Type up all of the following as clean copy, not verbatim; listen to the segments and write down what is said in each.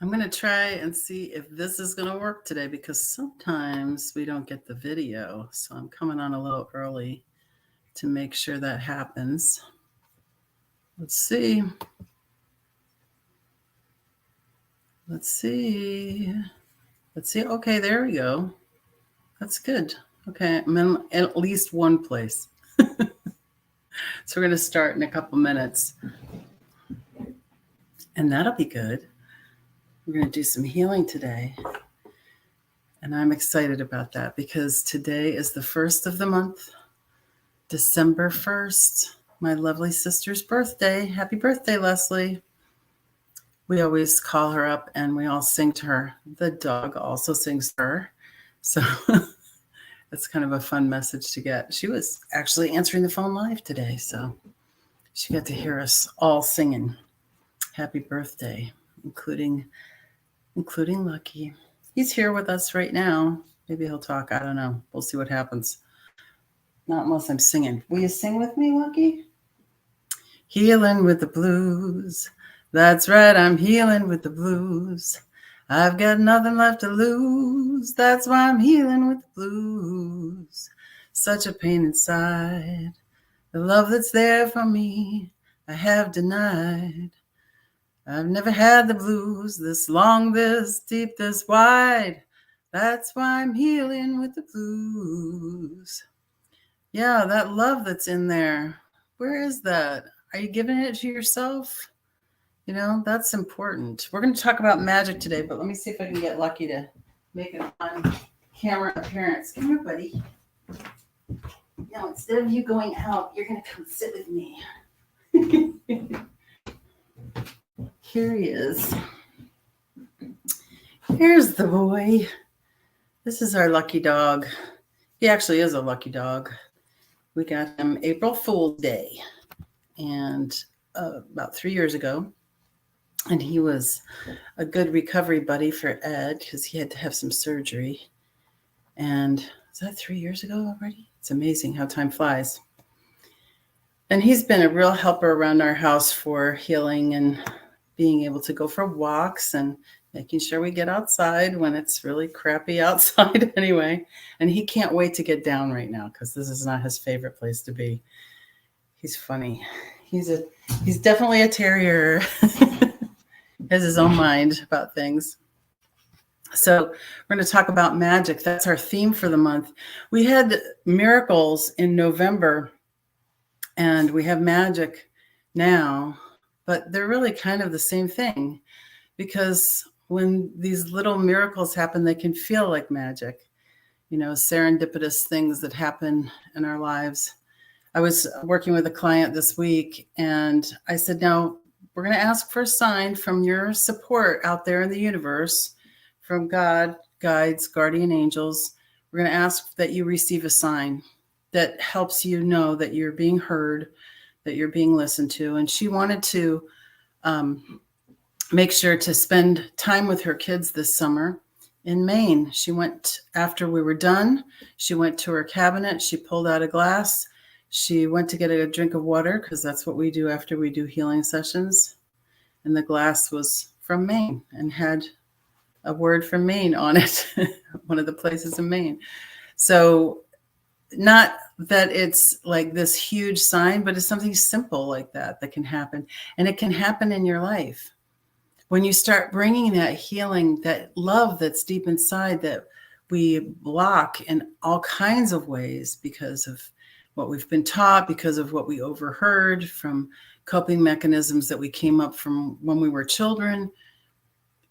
I'm going to try and see if this is going to work today because sometimes we don't get the video. So I'm coming on a little early to make sure that happens. Let's see. Let's see. Let's see. Okay, there we go. That's good. Okay, I'm in at least one place. So we're going to start in a couple minutes. And that'll be good. We're going to do some healing today. And I'm excited about that because today is the first of the month, December 1st, my lovely sister's birthday. Happy birthday, Leslie. We always call her up and we all sing to her. The dog also sings to her. So it's kind of a fun message to get. She was actually answering the phone live today. So she got to hear us all singing happy birthday, including Lucky. He's here with us right now. Maybe he'll talk. I don't know. We'll see what happens. Not unless I'm singing. Will you sing with me, Lucky? Healing with the blues. That's right, I'm healing with the blues. I've got nothing left to lose. That's why I'm healing with the blues. Such a pain inside. The love that's there for me, I have denied. I've never had the blues this long, this deep, this wide. That's why I'm healing with the blues. Yeah, that love that's in there. Where is that? Are you giving it to yourself? You know, that's important. We're going to talk about magic today, but let me see if I can get Lucky to make an on-camera appearance. Come here, buddy. Now, instead of you going out, you're going to come sit with me. Here he is. Here's the boy. This is our lucky dog. He actually is a lucky dog. We got him April Fool's Day, and about 3 years ago. And he was a good recovery buddy for Ed because he had to have some surgery. And is that 3 years ago already? It's amazing how time flies. And he's been a real helper around our house for healing and being able to go for walks and making sure we get outside when it's really crappy outside anyway. And he can't wait to get down right now because this is not his favorite place to be. He's funny. He's definitely a terrier. Has his own mind about things. So we're going to talk about magic. That's our theme for the month. We had miracles in November and we have magic now, but they're really kind of the same thing because when these little miracles happen, they can feel like magic, you know, serendipitous things that happen in our lives. I was working with a client this week and I said, now we're going to ask for a sign from your support out there in the universe, from God, guides, guardian angels. We're going to ask that you receive a sign that helps you know that you're being heard, that you're being listened to. And she wanted to make sure to spend time with her kids this summer in Maine. She went, after we were done, she went to her cabinet, she pulled out a glass, she went to get a drink of water because that's what we do after we do healing sessions. And the glass was from Maine and had a word from Maine on it, one of the places in Maine. So not that it's like this huge sign, but it's something simple like that can happen. And it can happen in your life. When you start bringing that healing, that love that's deep inside that we block in all kinds of ways because of what we've been taught, because of what we overheard from coping mechanisms that we came up from when we were children.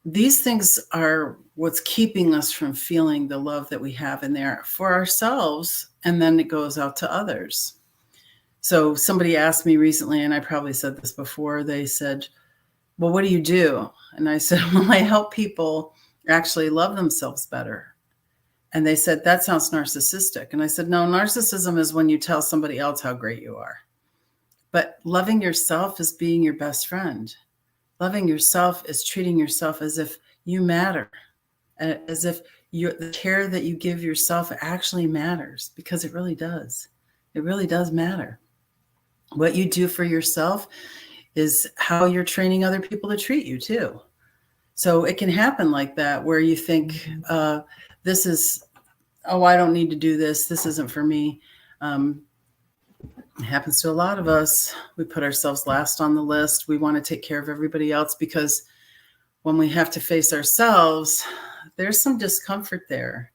These things are what's keeping us from feeling the love that we have in there for ourselves, and then it goes out to others. So somebody asked me recently, and I probably said this before, they said, well, what do you do? And I said, well, I help people actually love themselves better. And they said, that sounds narcissistic. And I said, no, narcissism is when you tell somebody else how great you are. But loving yourself is being your best friend. Loving yourself is treating yourself as if you matter, as if the care that you give yourself actually matters, because it really does. It really does matter. What you do for yourself is how you're training other people to treat you too. So it can happen like that, where you think, this is, oh, I don't need to do this. This isn't for me. It happens to a lot of us. We put ourselves last on the list. We want to take care of everybody else, because when we have to face ourselves, there's some discomfort there.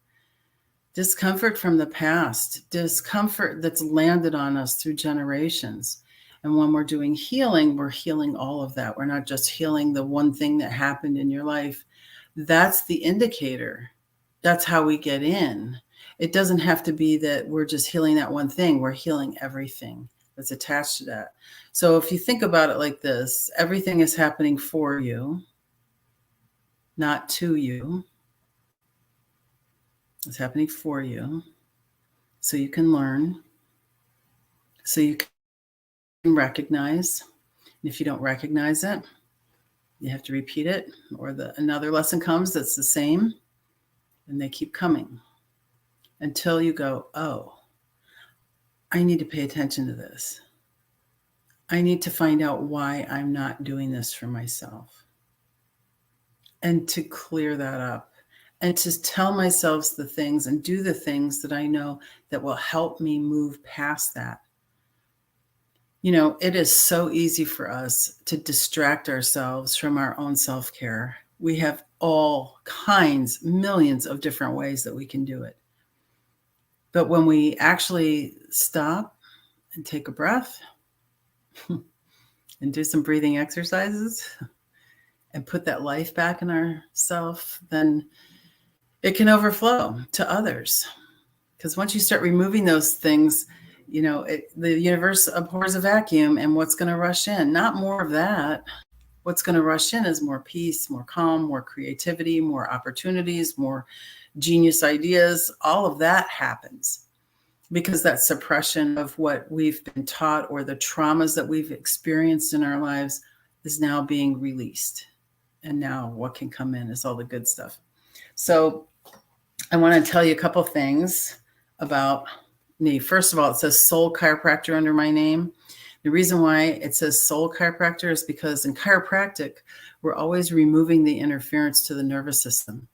Discomfort from the past, discomfort that's landed on us through generations. And when we're doing healing, we're healing all of that. We're not just healing the one thing that happened in your life. That's the indicator. That's how we get in. It doesn't have to be that we're just healing that one thing. We're healing everything that's attached to that. So if you think about it like this, everything is happening for you, not to you. It's happening for you, so you can learn, so you can recognize. And if you don't recognize it, you have to repeat it, or another lesson comes that's the same, and they keep coming until you go, oh, I need to pay attention to this. I need to find out why I'm not doing this for myself, and to clear that up, and to tell myself the things and do the things that I know that will help me move past that. You know, it is so easy for us to distract ourselves from our own self-care. We have all kinds, millions of different ways that we can do it. But when we actually stop and take a breath and do some breathing exercises and put that life back in ourself, then it can overflow to others. Because once you start removing those things, you know, the universe abhors a vacuum, and what's going to rush in? Not more of that. What's going to rush in is more peace, more calm, more creativity, more opportunities, more genius ideas. All of that happens because that suppression of what we've been taught, or the traumas that we've experienced in our lives, is now being released. And now what can come in is all the good stuff. So I want to tell you a couple things about me. First of all, it says Soul Chiropractor under my name. The reason why it says Soul Chiropractor is because in chiropractic, we're always removing the interference to the nervous system.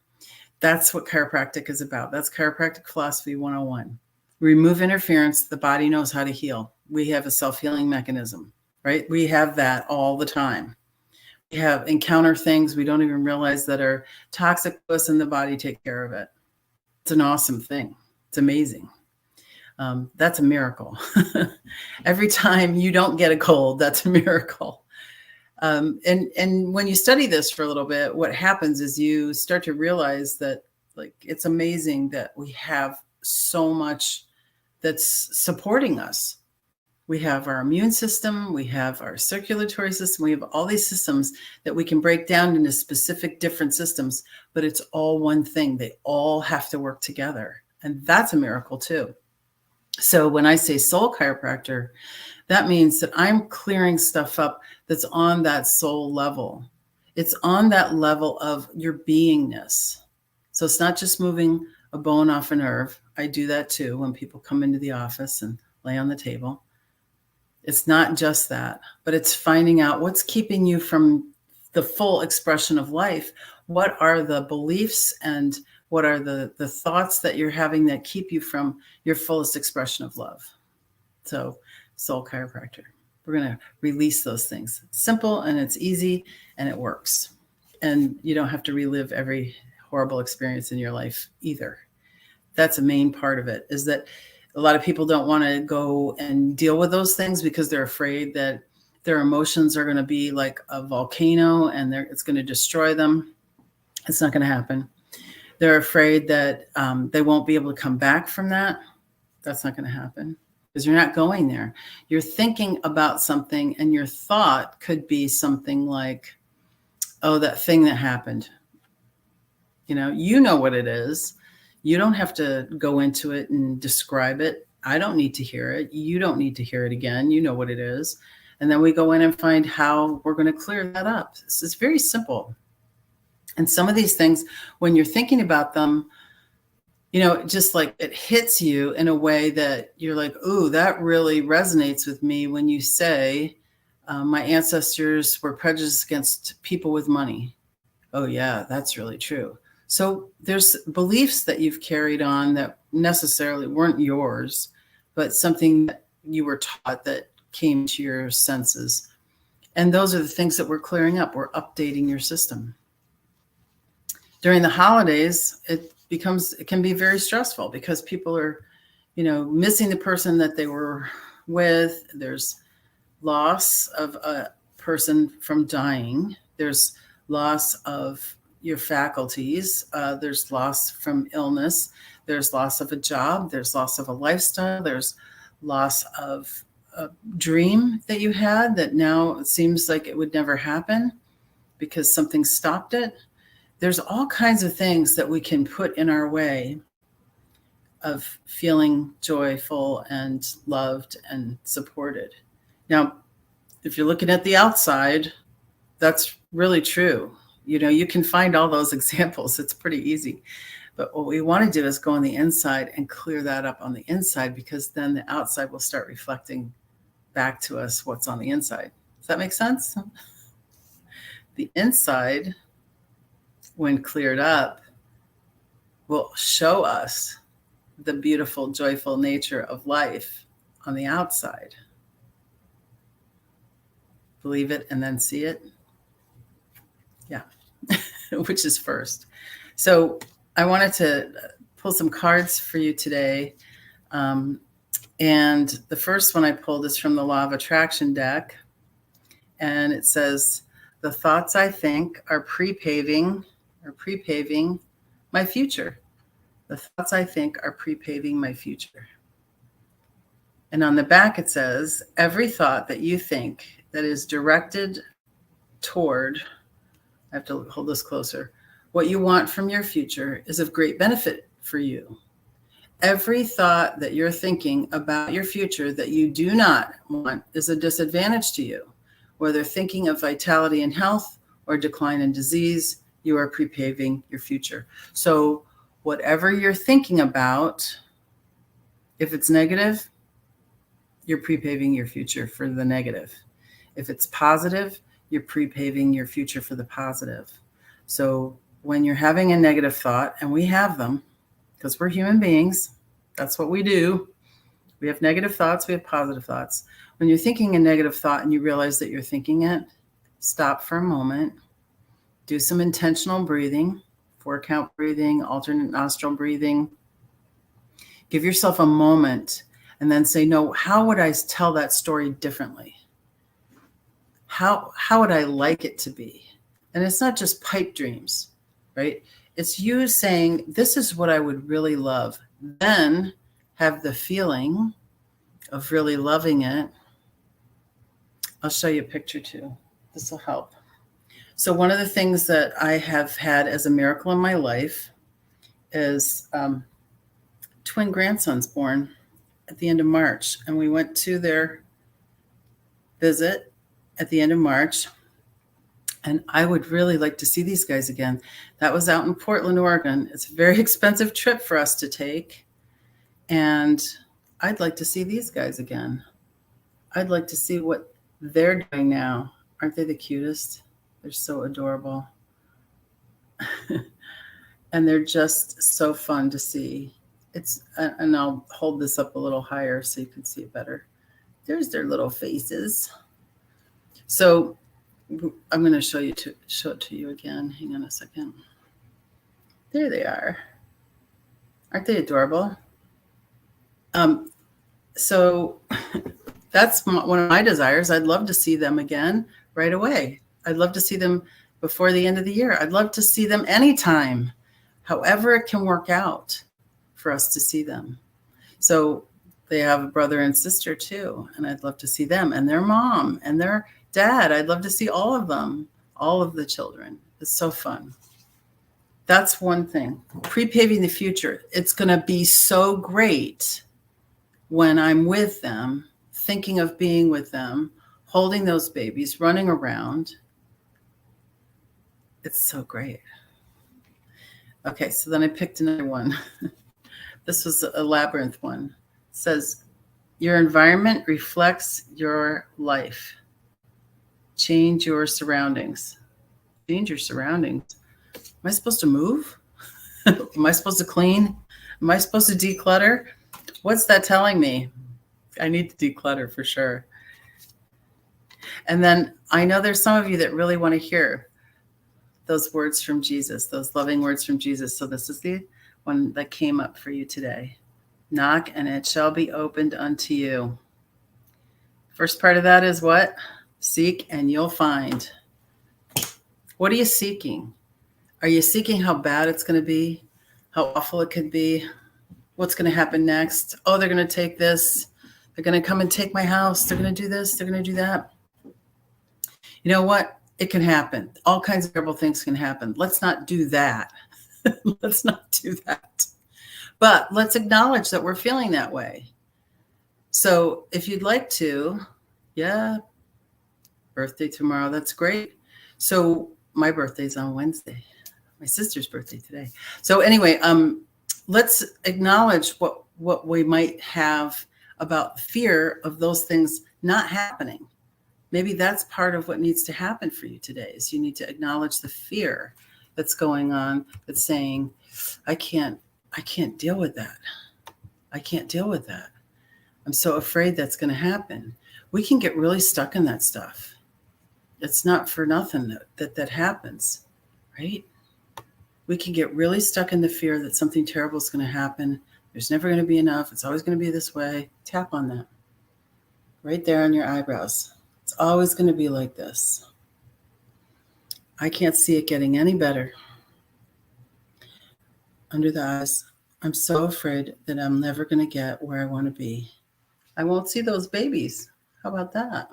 That's what chiropractic is about. That's chiropractic philosophy 101. Remove interference, the body knows how to heal. We have a self-healing mechanism, right? We have that all the time. We have encounter things we don't even realize that are toxic to us, and the body take care of it. It's an awesome thing. It's amazing. That's a miracle. Every time you don't get a cold, that's a miracle. And when you study this for a little bit, what happens is you start to realize that, like, it's amazing that we have so much that's supporting us. We have our immune system, we have our circulatory system, we have all these systems that we can break down into specific different systems, but it's all one thing. They all have to work together. And that's a miracle too. So when I say soul chiropractor, that means that I'm clearing stuff up that's on that soul level. It's on that level of your beingness. So it's not just moving a bone off a nerve. I do that too when people come into the office and lay on the table. It's not just that, but it's finding out what's keeping you from the full expression of life. What are the beliefs and what are the thoughts that you're having that keep you from your fullest expression of love? So, soul chiropractor. We're going to release those things. Simple, and it's easy, and it works. And you don't have to relive every horrible experience in your life either. That's a main part of it, is that a lot of people don't want to go and deal with those things because they're afraid that their emotions are going to be like a volcano and it's going to destroy them. It's not going to happen. They're afraid that they won't be able to come back from that. That's not going to happen because you're not going there. You're thinking about something, and your thought could be something like, oh, that thing that happened. You know what it is. You don't have to go into it and describe it. I don't need to hear it. You don't need to hear it again. You know what it is. And then we go in and find how we're going to clear that up. It's very simple. And some of these things, when you're thinking about them, just like it hits you in a way that you're like, ooh, that really resonates with me when you say, my ancestors were prejudiced against people with money. Oh, yeah, that's really true. So there's beliefs that you've carried on that necessarily weren't yours, but something that you were taught that came to your senses. And those are the things that we're clearing up. We're updating your system. During the holidays, it can be very stressful because people are, missing the person that they were with. There's loss of a person from dying. There's loss of your faculties. There's loss from illness. There's loss of a job. There's loss of a lifestyle. There's loss of a dream that you had that now it seems like it would never happen because something stopped it. There's all kinds of things that we can put in our way of feeling joyful and loved and supported. Now, if you're looking at the outside, that's really true. You can find all those examples. It's pretty easy. But what we want to do is go on the inside and clear that up on the inside, because then the outside will start reflecting back to us what's on the inside. Does that make sense? The inside, when cleared up, will show us the beautiful, joyful nature of life on the outside. Believe it and then see it. Yeah, which is first. So I wanted to pull some cards for you today. And the first one I pulled is from the Law of Attraction deck. And it says, the thoughts I think are pre-paving my future. The thoughts I think are pre-paving my future. And on the back it says, every thought that you think that is directed toward, I have to hold this closer, what you want from your future is of great benefit for you. Every thought that you're thinking about your future that you do not want is a disadvantage to you. Whether thinking of vitality and health or decline and disease, you are pre-paving your future. So whatever you're thinking about, if it's negative, you're pre-paving your future for the negative. If it's positive, you're pre-paving your future for the positive. So when you're having a negative thought, and we have them, because we're human beings, that's what we do. We have negative thoughts, we have positive thoughts. When you're thinking a negative thought and you realize that you're thinking it, stop for a moment, do some intentional breathing, 4-count breathing, alternate nostril breathing. Give yourself a moment and then say, no, how would I tell that story differently? How would I like it to be? And it's not just pipe dreams, right? It's you saying, this is what I would really love. Then have the feeling of really loving it. I'll show you a picture too. This will help. So one of the things that I have had as a miracle in my life is twin grandsons born at the end of March. And we went to their visit at the end of March. And I would really like to see these guys again. That was out in Portland, Oregon. It's a very expensive trip for us to take. And I'd like to see these guys again. I'd like to see what they're doing now. Aren't they the cutest? They're so adorable. And they're just so fun to see. And I'll hold this up a little higher so you can see it better. There's their little faces. So I'm going to show it to you again. Hang on a second. There they are. Aren't they adorable? So that's one of my desires. I'd love to see them again right away. I'd love to see them before the end of the year. I'd love to see them anytime, however it can work out for us to see them. So they have a brother and sister too, and I'd love to see them and their mom and their dad. I'd love to see all of them, all of the children. It's so fun. That's one thing. Pre-paving the future. It's going to be so great when I'm with them, thinking of being with them, holding those babies, running around. It's so great. Okay, so then I picked another one. This was a labyrinth one. It says, your environment reflects your life. Change your surroundings. Change your surroundings. Am I supposed to move? Am I supposed to clean? Am I supposed to declutter? What's that telling me? I need to declutter for sure. And then I know there's some of you that really want to hear those words from Jesus, those loving words from Jesus. So this is the one that came up for you today. Knock and it shall be opened unto you. First part of that is what? Seek and you'll find. What are you seeking? Are you seeking how bad it's going to be? How awful it could be? What's going to happen next? Oh, they're going to take this. They're going to come and take my house. They're going to do this. They're going to do that. You know what? It can happen. All kinds of terrible things can happen. Let's not do that. Let's not do that. But let's acknowledge that we're feeling that way. So if you'd like to, yeah, birthday tomorrow. That's great. So my birthday's on Wednesday. My sister's birthday today. So anyway, let's acknowledge what we might have about fear of those things not happening. Maybe that's part of what needs to happen for you today is you need to acknowledge the fear that's going on that's saying, I can't deal with that. I can't deal with that. I'm so afraid that's going to happen. We can get really stuck in that stuff. It's not for nothing that happens, right? We can get really stuck in the fear that something terrible is going to happen. There's never going to be enough. It's always going to be this way. Tap on that right there on your eyebrows. It's always going to be like this. I can't see it getting any better. Under the eyes, I'm so afraid that I'm never going to get where I want to be. I won't see those babies. How about that?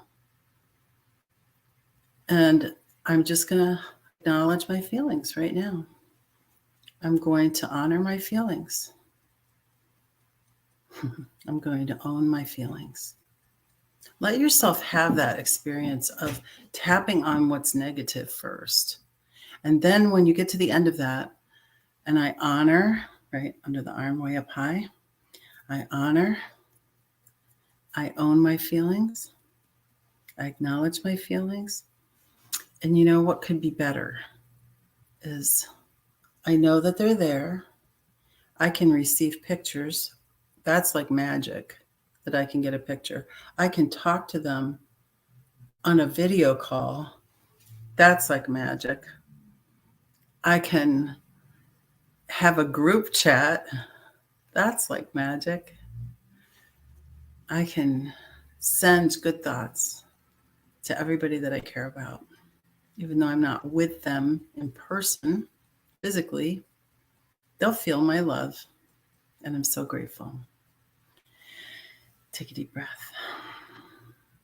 And I'm just going to acknowledge my feelings right now. I'm going to honor my feelings. I'm going to own my feelings. Let yourself have that experience of tapping on what's negative first. And then when you get to the end of that, and I honor, right, under the arm way up high, I honor, I own my feelings, I acknowledge my feelings. And you know what could be better is I know that they're there. I can receive pictures. That's like magic that I can get a picture. I can talk to them on a video call. That's like magic. I can have a group chat. That's like magic. I can send good thoughts to everybody that I care about, even though I'm not with them in person, physically. They'll feel my love, and I'm so grateful. Take a deep breath.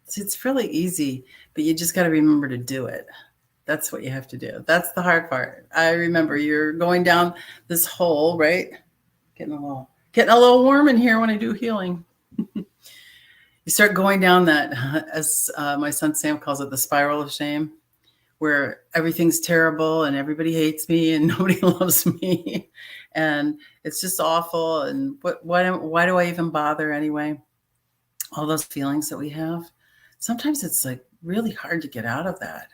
See, it's really easy, but you just got to remember to do it. That's what you have to do. That's the hard part. I remember you're going down this hole, right? Getting a little warm in here when I do healing. You start going down that, as my son Sam calls it, the spiral of shame, where everything's terrible and everybody hates me and nobody loves me. And it's just awful. And why do I even bother anyway? All those feelings that we have. Sometimes it's like really hard to get out of that.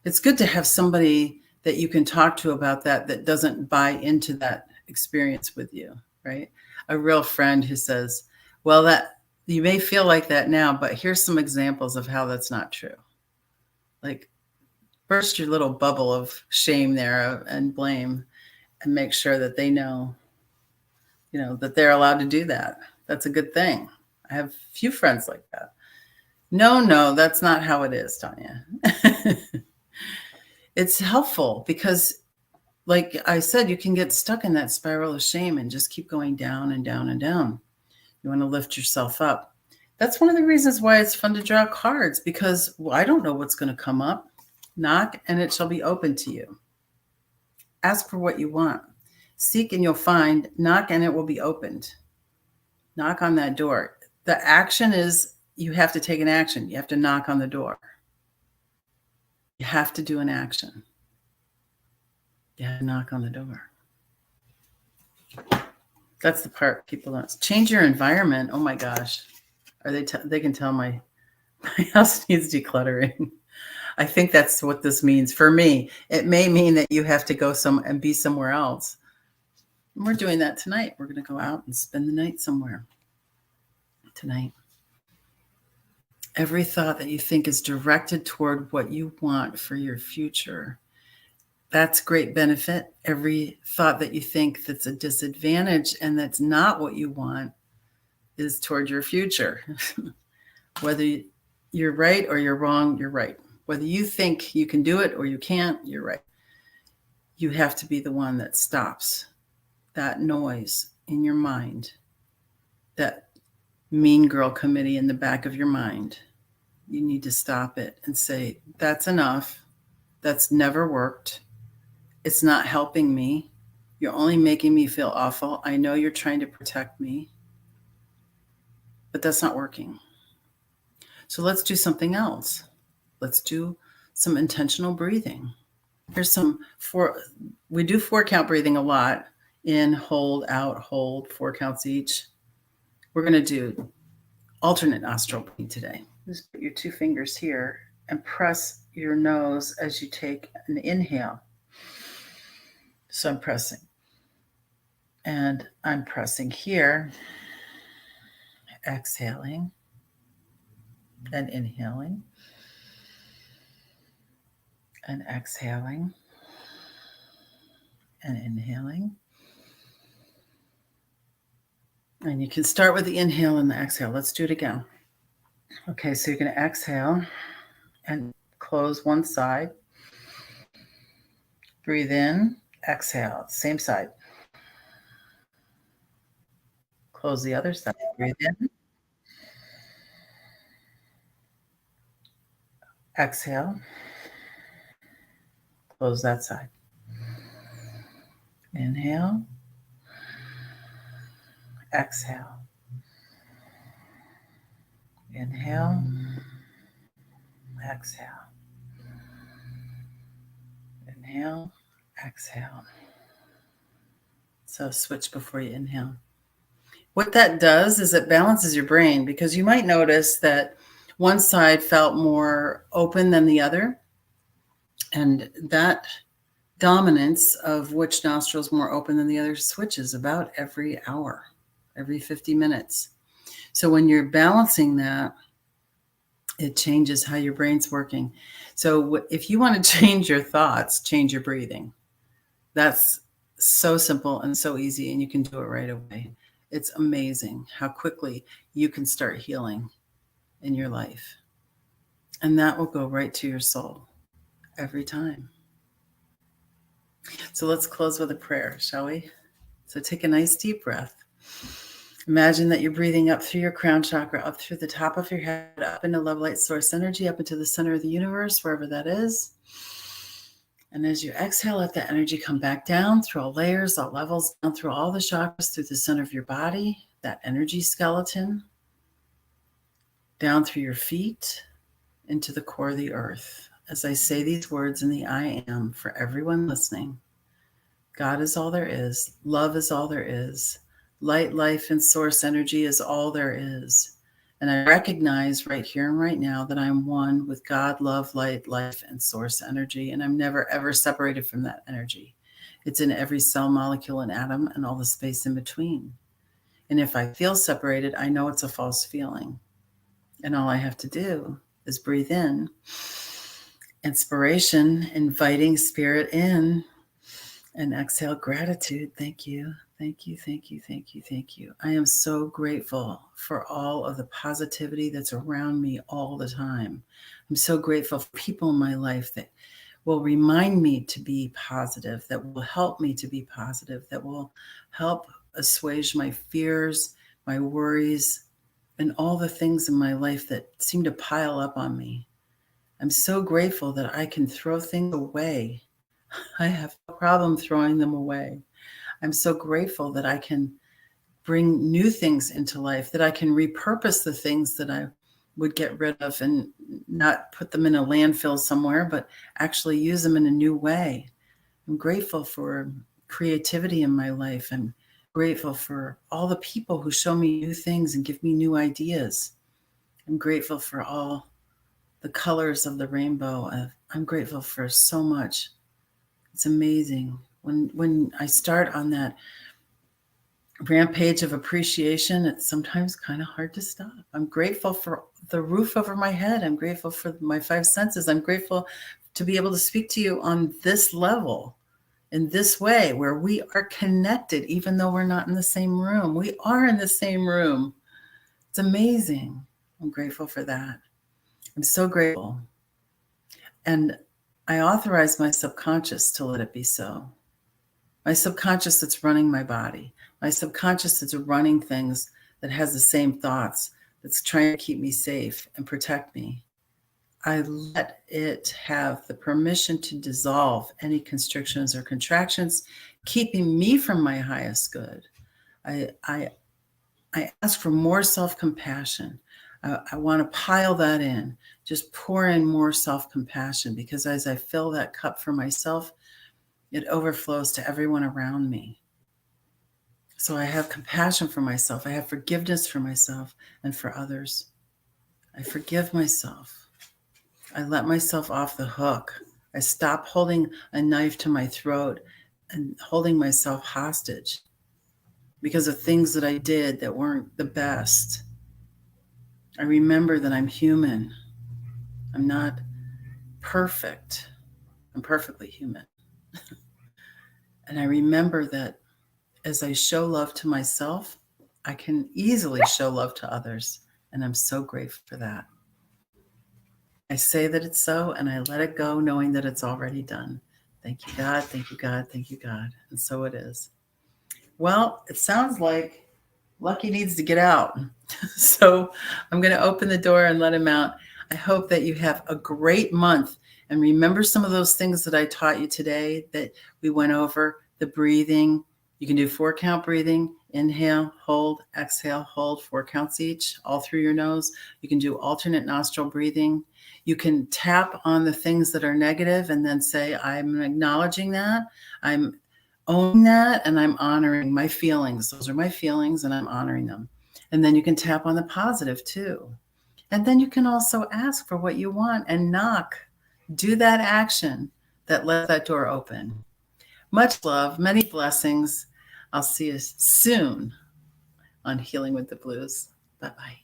It's good to have somebody that you can talk to about that doesn't buy into that experience with you, right? A real friend who says, well, that you may feel like that now, but here's some examples of how that's not true. Like, burst your little bubble of shame there and blame and make sure that they know, that they're allowed to do that. That's a good thing. I have a few friends like that. No, that's not how it is, Tanya. It's helpful because, like I said, you can get stuck in that spiral of shame and just keep going down and down and down. You want to lift yourself up. That's one of the reasons why it's fun to draw cards, because I don't know what's going to come up. Knock and it shall be open to you. Ask for what you want. Seek and you'll find. Knock and it will be opened. Knock on that door. The action is you have to take an action. You have to knock on the door. You have to do an action. You have to knock on the door. That's the part people don't. Change your environment. Oh my gosh. They can tell my house needs decluttering. I think that's what this means for me. It may mean that you have to go and be somewhere else. And we're doing that tonight. We're going to go out and spend the night somewhere tonight. Every thought that you think is directed toward what you want for your future, that's great benefit. Every thought that you think that's a disadvantage and that's not what you want is toward your future. Whether you're right or you're wrong, you're right. Whether you think you can do it or you can't, you're right. You have to be the one that stops that noise in your mind, that mean girl committee in the back of your mind. You need to stop it and say, that's enough. That's never worked. It's not helping me. You're only making me feel awful. I know you're trying to protect me, but that's not working. So let's do something else. Let's do some intentional breathing. Here's we do 4-count breathing a lot. In, hold, out, hold, 4 counts each. We're going to do alternate nostril breathing today. Just put your 2 fingers here and press your nose as you take an inhale. So I'm pressing. And I'm pressing here, exhaling and inhaling and exhaling and inhaling. And you can start with the inhale and the exhale. Let's do it again. Okay, so you're going to exhale and close one side. Breathe in, exhale, same side. Close the other side. Breathe in. Exhale. Close that side. Inhale. Exhale. Inhale. Exhale. Inhale. Exhale. So switch before you inhale. What that does is it balances your brain, because you might notice that one side felt more open than the other. And that dominance of which nostril is more open than the other switches about every hour, every 50 minutes. So when you're balancing that, it changes how your brain's working. So if you want to change your thoughts, change your breathing. That's so simple and so easy, and you can do it right away. It's amazing how quickly you can start healing in your life. And that will go right to your soul every time. So let's close with a prayer, shall we? So take a nice deep breath. Imagine that you're breathing up through your crown chakra, up through the top of your head, up into love light source energy, up into the center of the universe, wherever that is. And as you exhale, let that energy come back down through all layers, all levels, down through all the chakras, through the center of your body, that energy skeleton, down through your feet, into the core of the earth. As I say these words in the I am for everyone listening, God is all there is. Love is all there is. Light, life, and source energy is all there is. And I recognize right here and right now that I'm one with God, love, light, life, and source energy. And I'm never, ever separated from that energy. It's in every cell, molecule, and atom, and all the space in between. And if I feel separated, I know it's a false feeling. And all I have to do is breathe in. Inspiration, inviting spirit in. And exhale, gratitude. Thank you. Thank you, thank you, thank you, thank you. I am so grateful for all of the positivity that's around me all the time. I'm so grateful for people in my life that will remind me to be positive, that will help me to be positive, that will help assuage my fears, my worries, and all the things in my life that seem to pile up on me. I'm so grateful that I can throw things away. I have no problem throwing them away. I'm so grateful that I can bring new things into life, that I can repurpose the things that I would get rid of and not put them in a landfill somewhere, but actually use them in a new way. I'm grateful for creativity in my life. I'm grateful for all the people who show me new things and give me new ideas. I'm grateful for all the colors of the rainbow. I'm grateful for so much. It's amazing. When I start on that rampage of appreciation, it's sometimes kind of hard to stop. I'm grateful for the roof over my head. I'm grateful for my five senses. I'm grateful to be able to speak to you on this level, in this way, where we are connected, even though we're not in the same room. We are in the same room. It's amazing. I'm grateful for that. I'm so grateful. And I authorize my subconscious to let it be so. My subconscious that's running my body. My subconscious that's running things, that has the same thoughts, that's trying to keep me safe and protect me. I let it have the permission to dissolve any constrictions or contractions, keeping me from my highest good. I ask for more self-compassion. I want to pile that in, just pour in more self-compassion, because as I fill that cup for myself, it overflows to everyone around me. So I have compassion for myself. I have forgiveness for myself and for others. I forgive myself. I let myself off the hook. I stop holding a knife to my throat and holding myself hostage because of things that I did that weren't the best. I remember that I'm human. I'm not perfect. I'm perfectly human. And I remember that as I show love to myself, I can easily show love to others. And I'm so grateful for that. I say that it's so, and I let it go, knowing that it's already done. Thank you, God. Thank you, God. Thank you, God. And so it is. Well, it sounds like Lucky needs to get out. So I'm going to open the door and let him out. I hope that you have a great month. And remember some of those things that I taught you today that we went over, the breathing. You can do 4-count breathing. Inhale, hold, exhale, hold, 4 counts each, all through your nose. You can do alternate nostril breathing. You can tap on the things that are negative and then say, I'm acknowledging that. I'm owning that, and I'm honoring my feelings. Those are my feelings, and I'm honoring them. And then you can tap on the positive too. And then you can also ask for what you want and knock. Do that action that lets that door open. Much love, many blessings. I'll see you soon on Healing with the Blues. Bye-bye.